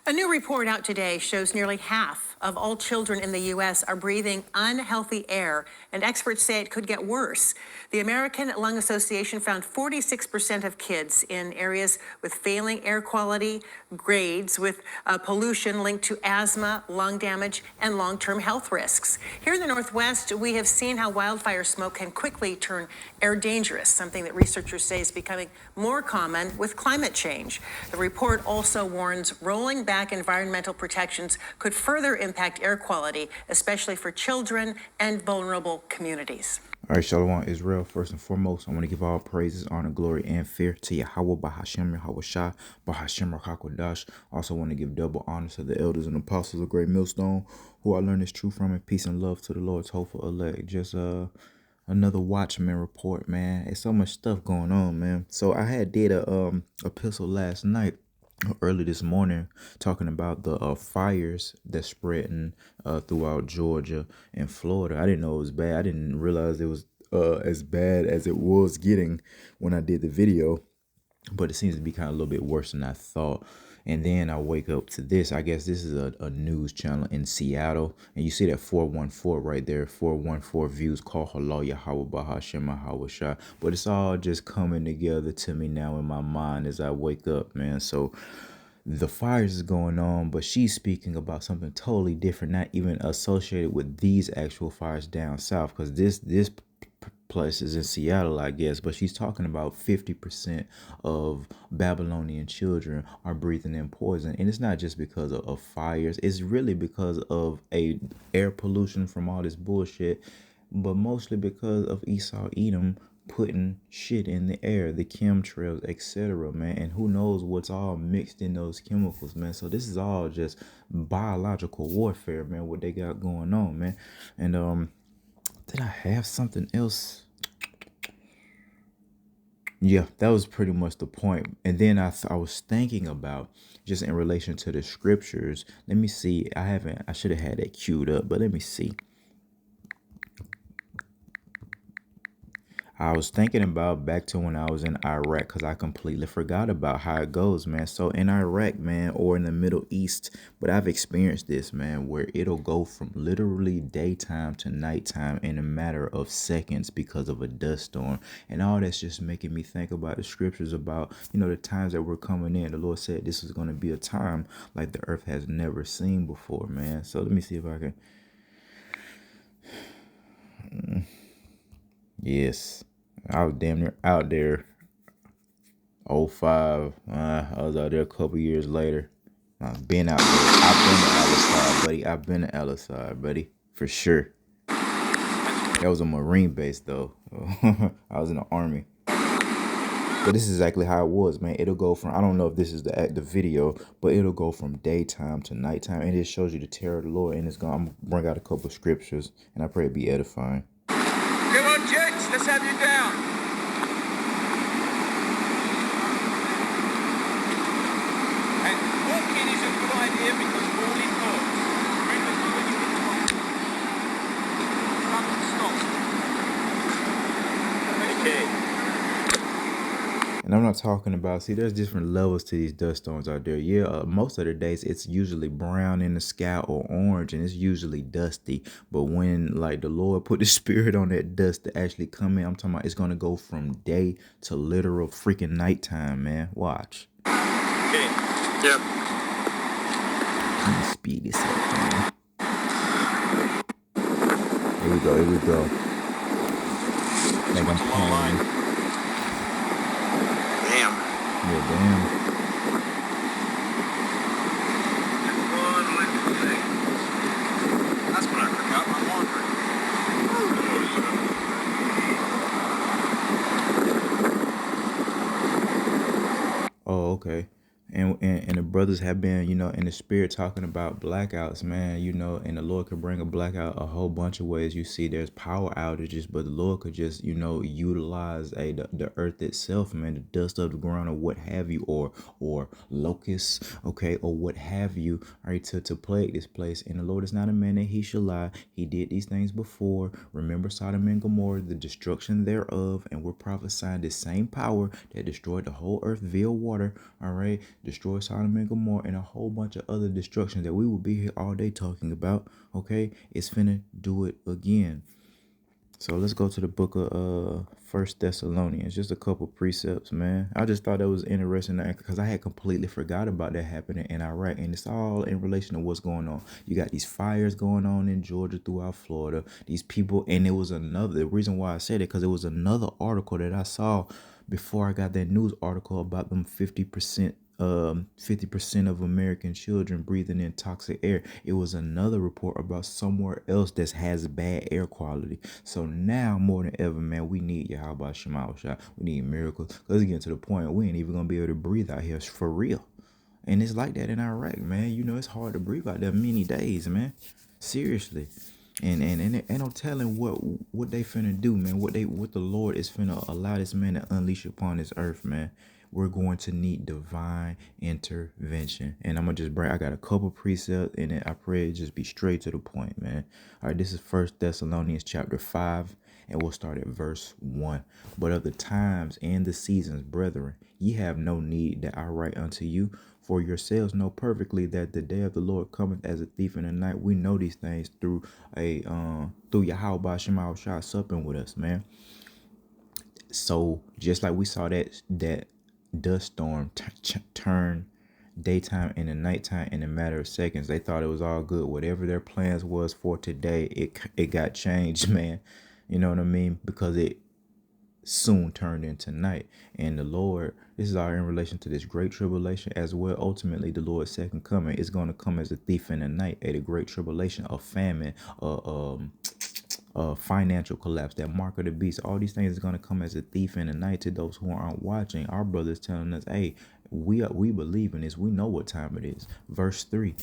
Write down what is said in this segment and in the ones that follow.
A new report out today shows nearly half of all children in the U.S. are breathing unhealthy air, and experts say it could get worse. The American Lung Association found 46% of kids in areas with failing air quality grades with pollution linked to asthma, lung damage, and long-term health risks. Here in the Northwest, we have seen how wildfire smoke can quickly turn air dangerous, something that researchers say is becoming more common with climate change. The report also warns rolling back environmental protections could further impact air quality, especially for children and vulnerable communities. All right, Shalom Israel. First and foremost, I want to give all praises, honor, glory, and fear to Yahweh, Bahashem, Yahweh Shah, Bahashem, Rakakwadash. Also want to give double honor to the elders and apostles of Great Millstone, who I learned this truth from, and peace and love to the Lord's hopeful elect. Just another Watchman report, man. It's so much stuff going on, man. So I had did a epistle last night, early this morning, talking about the fires that's spreading throughout Georgia and Florida. I didn't know it was bad. I didn't realize it was as bad as it was getting when I did the video, but it seems to be kind of a little bit worse than I thought. And then I wake up to this. I guess this is a news channel in Seattle. And you see that 414 right there. 414 views call Halal Yahweh Bahashem Yahweh Shah. But it's all just coming together to me now in my mind as I wake up, man. So the fires is going on, but she's speaking about something totally different, not even associated with these actual fires down south. Because this place is in Seattle, I guess, but she's talking about 50% of Babylonian children are breathing in poison. And it's not just because of fires. It's really because of air pollution from all this bullshit, but mostly because of Esau Edom putting shit in the air, the chemtrails, etc., man. And who knows what's all mixed in those chemicals, man. So this is all just biological warfare, man, what they got going on, man. And did I have something else? Yeah, that was pretty much the point. And then I was thinking about, just in relation to the scriptures. Let me see. I should have had that queued up, but let me see. I was thinking about back to when I was in Iraq, because I completely forgot about how it goes, man. So in Iraq, man, or in the Middle East, but I've experienced this, man, where it'll go from literally daytime to nighttime in a matter of seconds because of a dust storm. And all that's just making me think about the scriptures about, the times that we're coming in. The Lord said this is going to be a time like the earth has never seen before, man. So let me see if I can. Yes, I was damn near out there. 05. I was out there a couple years later. I've been out there. I've been to Al-Assad, buddy. I've been to Al-Assad, buddy. For sure. That was a Marine base, though. I was in the Army. But this is exactly how it was, man. It'll go from, I don't know if this is the video, but it'll go from daytime to nighttime. And it shows you the terror of the Lord. And I'm going to bring out a couple of scriptures. And I pray it be edifying. Come on, gents, let's have you down. And walking is a good idea because falling hurts. Remember when you get told. Stop. Okay. And I'm not talking about, see, there's different levels to these dust storms out there. Yeah, most of the days it's usually brown in the sky or orange, and it's usually dusty. But when, like, the Lord put the spirit on that dust to actually come in, I'm talking about it's going to go from day to literal freaking nighttime, man. Watch. Okay. Yep. Let me speed this up, man. Here we go, here we go. I think I'm playing. Yeah, damn. That's when I forgot my laundry. Oh, okay. And the brothers have been, in the spirit talking about blackouts, man, and the Lord could bring a blackout a whole bunch of ways. You see, there's power outages, but the Lord could just, utilize the earth itself, man, the dust of the ground or what have you, or locusts, okay, or what have you, all right, to plague this place. And the Lord is not a man that he shall lie. He did these things before. Remember Sodom and Gomorrah, the destruction thereof, and we're prophesying the same power that destroyed the whole earth via water, all right, destroy Sodom and Gomorrah, and a whole bunch of other destruction that we will be here all day talking about. Okay, it's finna do it again. So let's go to the book of First Thessalonians. Just a couple precepts, man. I just thought that was interesting because I had completely forgot about that happening in Iraq, and it's all in relation to what's going on. You got these fires going on in Georgia, throughout Florida. These people, and it was another. The reason why I said it because it was another article that I saw before I got that news article about them 50% 50% of American children breathing in toxic air. It was another report about somewhere else that has bad air quality. So now more than ever, man, we need Yahweh Shema Shah. We need miracles. Let's get to the point we ain't even gonna be able to breathe out here for real. And it's like that in Iraq, man. You know, it's hard to breathe out there many days, man. Seriously. And ain't no telling what they finna do, man. What the Lord is finna allow this man to unleash upon this earth, man. We're going to need divine intervention. And I'm gonna just I got a couple precepts, and then I pray it just be straight to the point, man. All right, this is First Thessalonians chapter 5, and we'll start at verse 1. But of the times and the seasons, brethren, ye have no need that I write unto you, for yourselves know perfectly that the day of the Lord cometh as a thief in the night. We know these things through Yahweh Shema Shah supping with us, man. So just like we saw that dust storm turn daytime into nighttime in a matter of seconds, they thought it was all good. Whatever their plans was for today, it got changed, man. You know what I mean? Because it soon turned into night. And the Lord, this is all in relation to this great tribulation as well. Ultimately, the Lord's second coming is going to come as a thief in the night, at a great tribulation, a famine, financial collapse, that mark of the beast. All these things is going to come as a thief in the night to those who aren't watching. Our brothers telling us, hey, we believe in this. We know what time it is. Verse 3.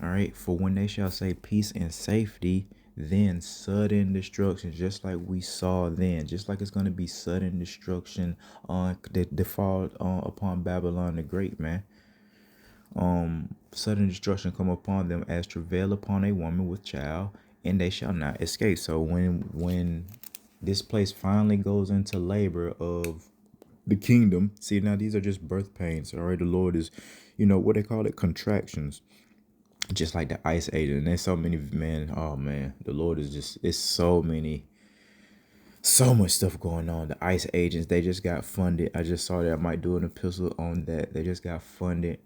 All right. For when they shall say peace and safety, then sudden destruction, just like we saw then, just like it's going to be sudden destruction on the fall upon Babylon the Great, man. Sudden destruction come upon them as travail upon a woman with child, and they shall not escape. So when this place finally goes into labor of the kingdom, see, now these are just birth pains. All right, the Lord is, what they call it, contractions. Just like the ice age, and there's so many, man. Oh man, the Lord is just, it's so much stuff going on. The ICE agents, they just got funded. I just saw that. I might do an epistle on that. They just got funded,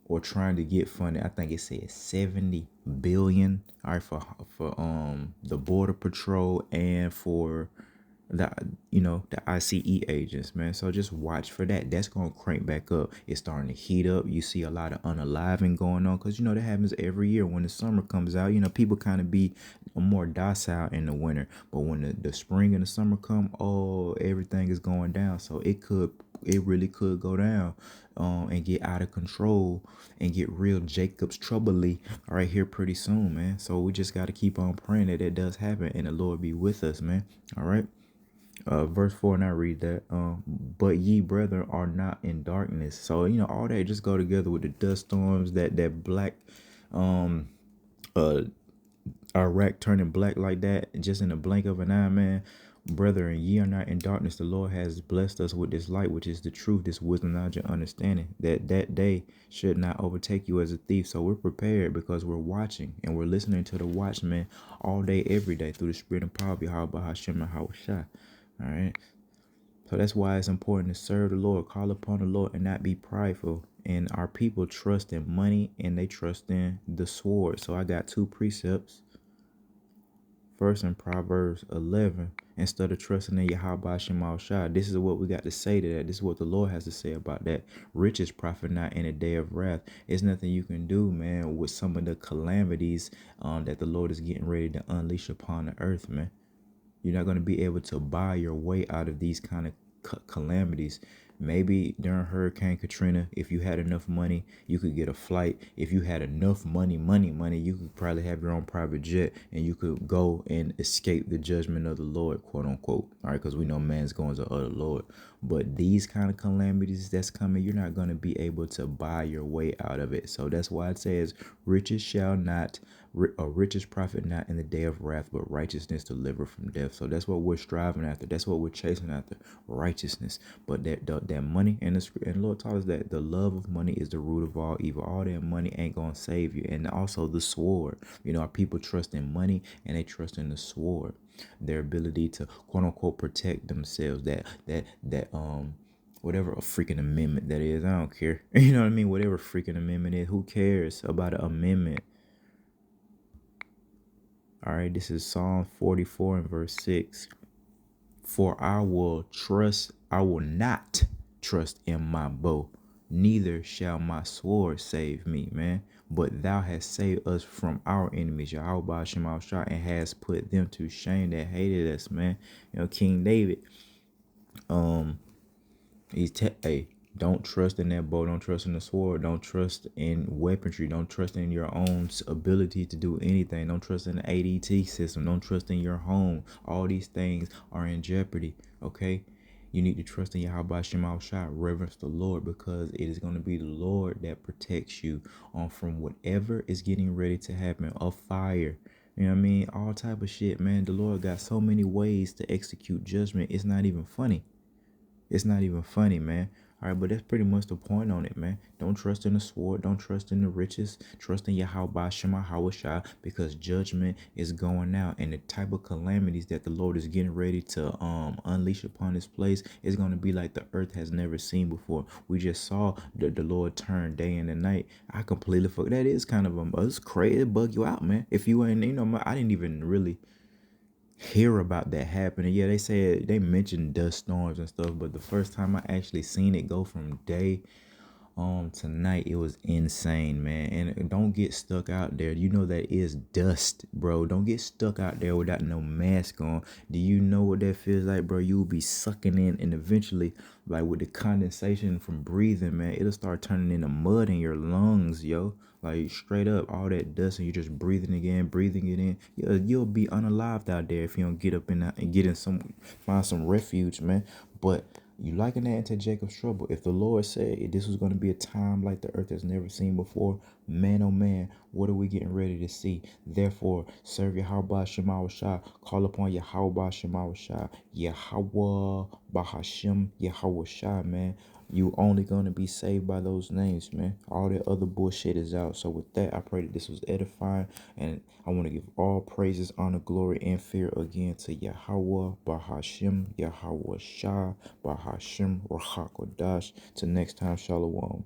or trying to get funded. I think it said 70 billion. All right, for the Border Patrol and for the ICE agents, man. So just watch for that. That's gonna crank back up. It's starting to heat up. You see a lot of unaliving going on, because that happens every year when the summer comes out. People kind of be more docile in the winter, but when the spring and the summer come, everything is going down. So it really could go down and get out of control and get real Jacob's trouble-y right here pretty soon, man. So we just got to keep on praying that it does happen, and the Lord be with us, man. All right. Verse 4, and I read that, but ye brethren are not in darkness. So all that just go together with the dust storms, that black Iraq turning black like that just in a blink of an eye, man. Brethren, ye are not in darkness. The Lord has blessed us with this light, which is the truth, this wisdom, knowledge, and understanding, that day should not overtake you as a thief. So we're prepared because we're watching and we're listening to the watchman all day, every day, through the spirit and power of Yahweh Hashem and Hawashah. All right. So that's why it's important to serve the Lord, call upon the Lord, and not be prideful. And our people trust in money, and they trust in the sword. So I got two precepts. First, in Proverbs 11, instead of trusting in Yahweh Shema Shah, this is what we got to say to that. This is what the Lord has to say about that. Riches profit not in a day of wrath. It's nothing you can do, man, with some of the calamities that the Lord is getting ready to unleash upon the earth, man. You're not going to be able to buy your way out of these kind of calamities. Maybe during Hurricane Katrina, if you had enough money, you could get a flight. If you had enough money, you could probably have your own private jet, and you could go and escape the judgment of the Lord, quote unquote. All right, because we know man's going to other Lord. But these kind of calamities that's coming, you're not going to be able to buy your way out of it. So that's why it says, riches profit not in the day of wrath, but righteousness deliver from death. So that's what we're striving after. That's what we're chasing after, righteousness. But that that money and the Lord taught us that the love of money is the root of all evil. All that money ain't gonna save you. And also the sword. Our people trust in money and they trust in the sword. Their ability to quote unquote protect themselves. That whatever a freaking amendment that is, I don't care. You know what I mean? Whatever freaking amendment is, who cares about an amendment? All right, this is Psalm 44 and verse 6. For I will not trust in my bow, neither shall my sword save me, man. But thou hast saved us from our enemies, Yahweh Hashem Al Shah, and has put them to shame that hated us, man. King David, hey, don't trust in that bow. Don't trust in the sword. Don't trust in weaponry. Don't trust in your own ability to do anything. Don't trust in the ADT system. Don't trust in your home. All these things are in jeopardy, okay? You need to trust in Yahweh Shema Shah, reverence the Lord, because it is going to be the Lord that protects you from whatever is getting ready to happen, a fire. You know what I mean? All type of shit, man. The Lord got so many ways to execute judgment. It's not even funny. It's not even funny, man. All right, but that's pretty much the point on it, man. Don't trust in the sword. Don't trust in the riches. Trust in Yahweh Shema Hawashah, because judgment is going out. And the type of calamities that the Lord is getting ready to unleash upon this place is going to be like the earth has never seen before. We just saw the Lord turn day and the night. I completely forgot. That is kind of it's crazy. It bug you out, man. If you ain't, I didn't even really hear about that happening. Yeah, they mentioned dust storms and stuff, but the first time I actually seen it go from day to night, it was insane, man. And don't get stuck out there. You know that is dust, bro. Don't get stuck out there without no mask on. Do you know what that feels like, bro? You will be sucking in, and eventually, like with the condensation from breathing, man, it'll start turning into mud in your lungs, yo. Like straight up, all that dust, and you're just breathing it in. You'll be unalived out there if you don't get up in that and find some refuge, man. But you liken that into Jacob's trouble. If the Lord said this was going to be a time like the earth has never seen before, man, oh man, what are we getting ready to see? Therefore, serve Yahweh Shema Shah. Call upon Yahweh Shema Shah. Yahweh Bahashim Yahweh Shah, man. You only going to be saved by those names, man. All that other bullshit is out. So with that, I pray that this was edifying. And I want to give all praises, honor, glory, and fear again to Yahweh, Bahashim, Yahweh Shah, Bahashim, Rahakodash. Till next time, Shalom.